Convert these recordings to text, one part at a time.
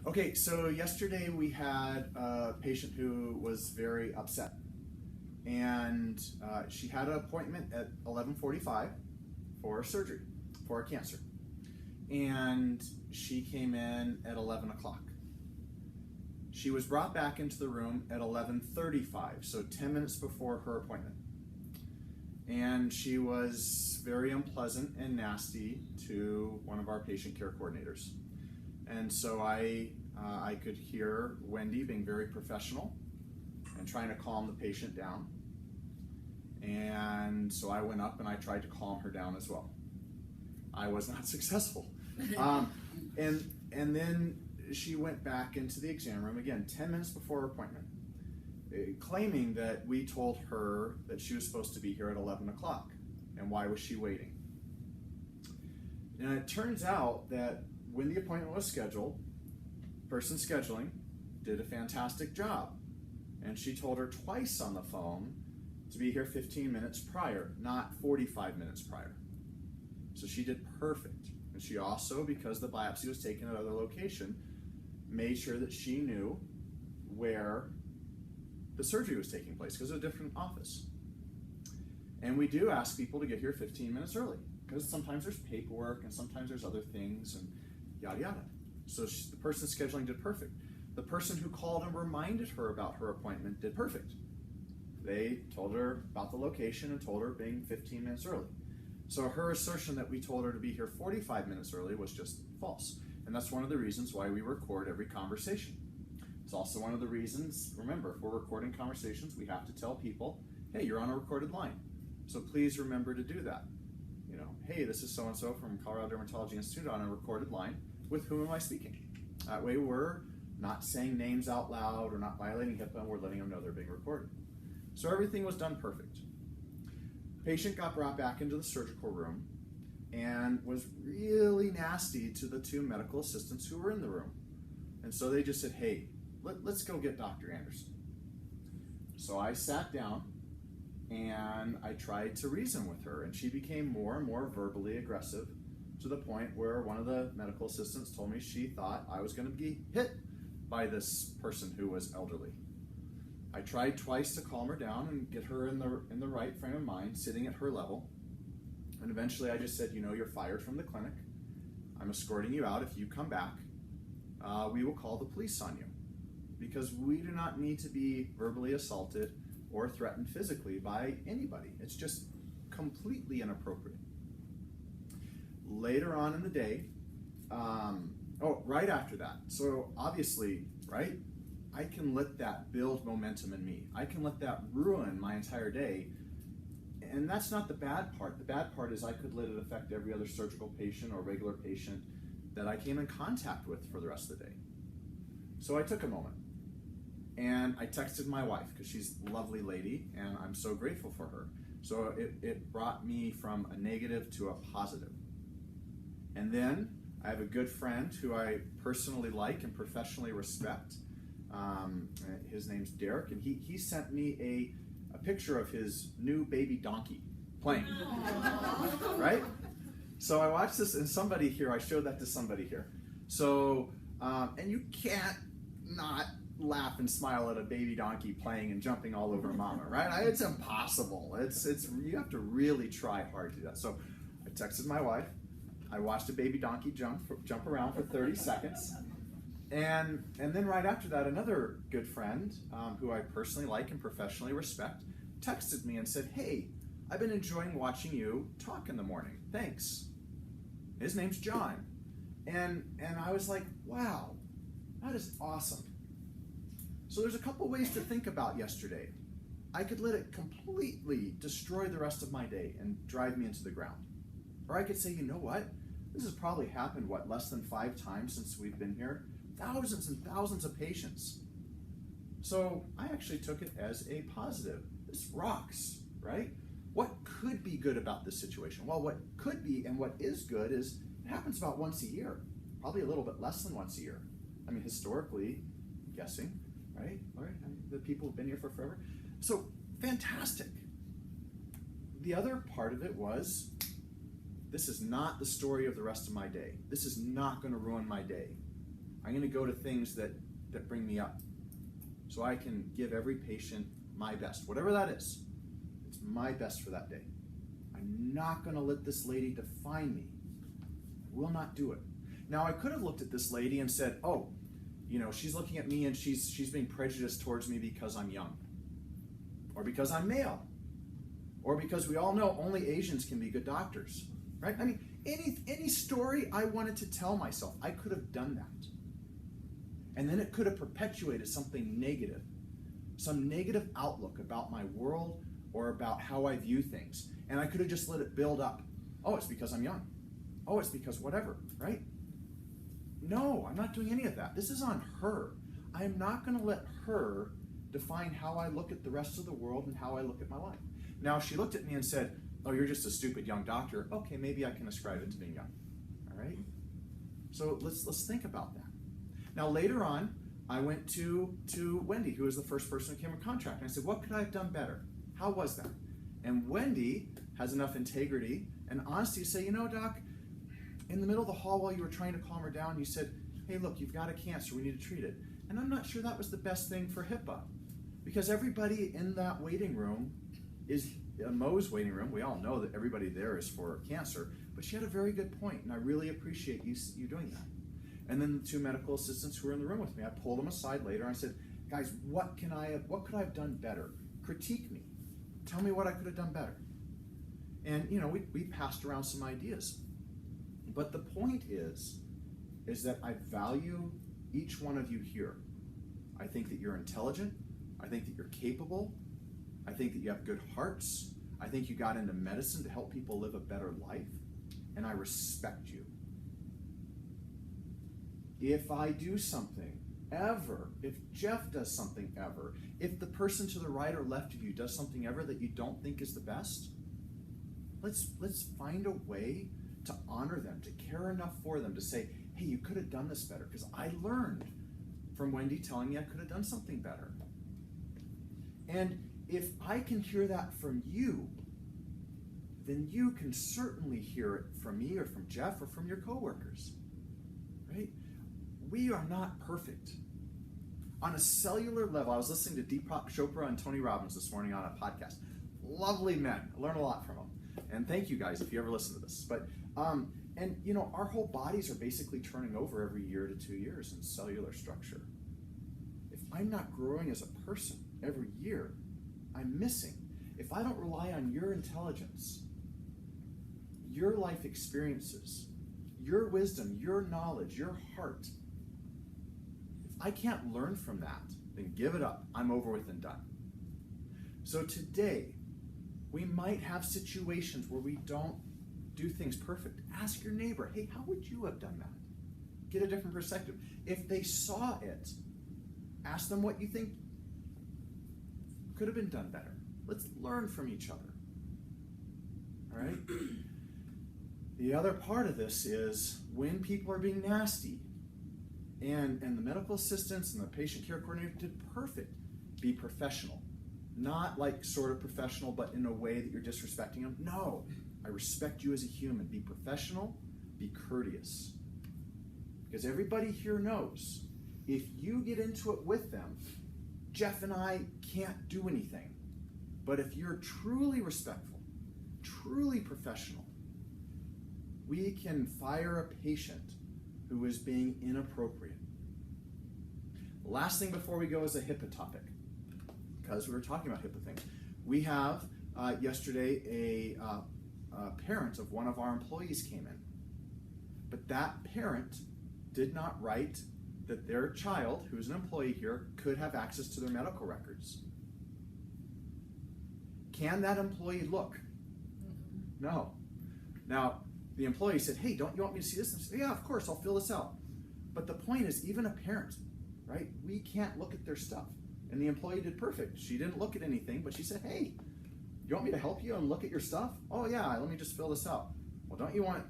Okay, so yesterday we had a patient who was very upset, and she had an appointment at 11:45 for surgery, for a cancer, and she came in at 11 o'clock. She was brought back into the room at 11:35, so 10 minutes before her appointment, and she was very unpleasant and nasty to one of our patient care coordinators. And so I could hear Wendy being very professional and trying to calm the patient down. And so I went up and I tried to calm her down as well. I was not successful. And then she went back into the exam room again, 10 minutes before her appointment, claiming that we told her that she was supposed to be here at 11 o'clock. And why was she waiting? And it turns out that when the appointment was scheduled, person scheduling did a fantastic job. And she told her twice on the phone to be here 15 minutes prior, not 45 minutes prior. So she did perfect. And she also, because the biopsy was taken at another location, made sure that she knew where the surgery was taking place, because it was a different office. And we do ask people to get here 15 minutes early, because sometimes there's paperwork and sometimes there's other things and yada yada. So the person scheduling did perfect. The person who called and reminded her about her appointment did perfect. They told her about the location and told her being 15 minutes early. So her assertion that we told her to be here 45 minutes early was just false. And that's one of the reasons why we record every conversation. It's also one of the reasons, remember, if we're recording conversations, we have to tell people, hey, you're on a recorded line. So please remember to do that. You know, hey, this is so-and-so from Colorado Dermatology Institute on a recorded line. With whom am I speaking? That way we're not saying names out loud or not violating HIPAA, and we're letting them know they're being recorded. So everything was done perfect. Patient got brought back into the surgical room and was really nasty to the two medical assistants who were in the room. And so they just said, hey, let's go get Dr. Anderson. So I sat down and I tried to reason with her, and she became more and more verbally aggressive, to the point where one of the medical assistants told me she thought I was going to be hit by this person who was elderly. I tried twice to calm her down and get her in the right frame of mind, sitting at her level. And eventually I just said, you know, you're fired from the clinic. I'm escorting you out. If you come back, we will call the police on you, because we do not need to be verbally assaulted or threatened physically by anybody. It's just completely inappropriate. Later on in the day, right after that, so obviously, right, I can let that build momentum in me. I can let that ruin my entire day. And that's not the bad part. The bad part is I could let it affect every other surgical patient or regular patient that I came in contact with for the rest of the day. So I took a moment and I texted my wife, because she's a lovely lady and I'm so grateful for her. So it brought me from a negative to a positive. And then I have a good friend who I personally like and professionally respect. His name's Derek, and he sent me a picture of his new baby donkey playing, right? So I watched this, and somebody here, I showed that to somebody here. So, and you can't not laugh and smile at a baby donkey playing and jumping all over mama, right? It's impossible. You have to really try hard to do that. So I texted my wife. I watched a baby donkey jump around for 30 seconds. And then right after that, another good friend who I personally like and professionally respect texted me and said, hey, I've been enjoying watching you talk in the morning. Thanks. His name's John. And I was like, wow, that is awesome. So there's a couple ways to think about yesterday. I could let it completely destroy the rest of my day and drive me into the ground. Or I could say, you know what? This has probably happened, less than 5 times since we've been here? Thousands and thousands of patients. So I actually took it as a positive. This rocks, right? What could be good about this situation? Well, what could be and what is good is it happens about once a year, probably a little bit less than once a year. I mean, historically, I'm guessing, right? All right, I mean, the people have been here for forever. So fantastic. The other part of it was, this is not the story of the rest of my day. This is not going to ruin my day. I'm going to go to things that bring me up. So I can give every patient my best, whatever that is. It's my best for that day. I'm not going to let this lady define me. I will not do it. Now, I could have looked at this lady and said, oh, she's looking at me and she's being prejudiced towards me because I'm young, or because I'm male, or because we all know only Asians can be good doctors, right? I mean, any story I wanted to tell myself, I could have done that. And then it could have perpetuated something negative, some negative outlook about my world or about how I view things. And I could have just let it build up. Oh, it's because I'm young. Oh, it's because whatever, right? No, I'm not doing any of that. This is on her. I am not going to let her define how I look at the rest of the world and how I look at my life. Now, if she looked at me and said, oh, you're just a stupid young doctor, okay, maybe I can ascribe it to being young, all right? So let's think about that. Now, later on, I went to Wendy, who was the first person who came in contact, and I said, what could I have done better? How was that? And Wendy has enough integrity and honesty to say, Doc, in the middle of the hall while you were trying to calm her down, you said, hey, look, you've got a cancer, we need to treat it. And I'm not sure that was the best thing for HIPAA, because everybody in that waiting room is Mo's waiting room. We all know that everybody there is for cancer, but she had a very good point, and I really appreciate you doing that. And then the two medical assistants who were in the room with me, I pulled them aside later and I said, guys, what could I have done better? Critique me. Tell me what I could have done better. And we passed around some ideas. But the point is that I value each one of you here. I think that you're intelligent. I think that you're capable. I think that you have good hearts. I think you got into medicine to help people live a better life. And I respect you. If I do something ever, if Jeff does something ever, if the person to the right or left of you does something ever that you don't think is the best, let's find a way to honor them, to care enough for them, to say, hey, you could have done this better, because I learned from Wendy telling me I could have done something better. And if I can hear that from you, then you can certainly hear it from me or from Jeff or from your coworkers, right? We are not perfect. On a cellular level, I was listening to Deepak Chopra and Tony Robbins this morning on a podcast. Lovely men. I learned a lot from them. And thank you guys if you ever listen to this. But our whole bodies are basically turning over every year to 2 years in cellular structure. If I'm not growing as a person every year, I'm missing. If I don't rely on your intelligence, your life experiences, your wisdom, your knowledge, your heart, if I can't learn from that, then give it up. I'm over with and done. So today, we might have situations where we don't do things perfect. Ask your neighbor, hey, how would you have done that? Get a different perspective. If they saw it, ask them what you think could have been done better. Let's learn from each other. All right? The other part of this is when people are being nasty, and the medical assistants and the patient care coordinator did perfect. Be professional. Not like sort of professional, but in a way that you're disrespecting them. No, I respect you as a human. Be professional, be courteous. Because everybody here knows, if you get into it with them, Jeff and I can't do anything. But if you're truly respectful, truly professional, we can fire a patient who is being inappropriate. The last thing before we go is a HIPAA topic, because we were talking about HIPAA things. We have yesterday a parent of one of our employees came in, but that parent did not write that their child, who's an employee here, could have access to their medical records. Can that employee look? No. Now, the employee said, hey, don't you want me to see this? And I said, yeah, of course, I'll fill this out. But the point is, even a parent, right, we can't look at their stuff. And the employee did perfect. She didn't look at anything, but she said, hey, you want me to help you and look at your stuff? Oh, yeah, let me just fill this out. Well, don't you want,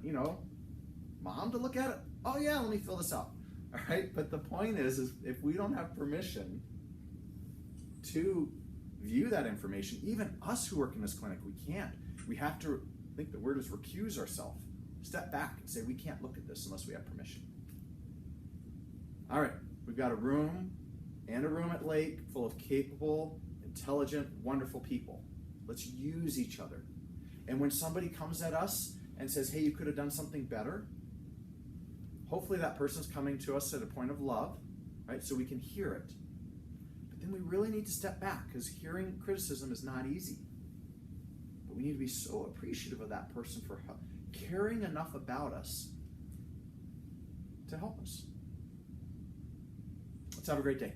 mom to look at it? Oh, yeah, let me fill this out. All right, but the point is if we don't have permission to view that information, even us who work in this clinic, we can't. We have to, I think the word is recuse ourselves. Step back and say, we can't look at this unless we have permission. All right, we've got a room and a room at Lake full of capable, intelligent, wonderful people. Let's use each other. And when somebody comes at us and says, hey, you could have done something better, hopefully that person's coming to us at a point of love, right? So we can hear it. But then we really need to step back, because hearing criticism is not easy. But we need to be so appreciative of that person for caring enough about us to help us. Let's have a great day.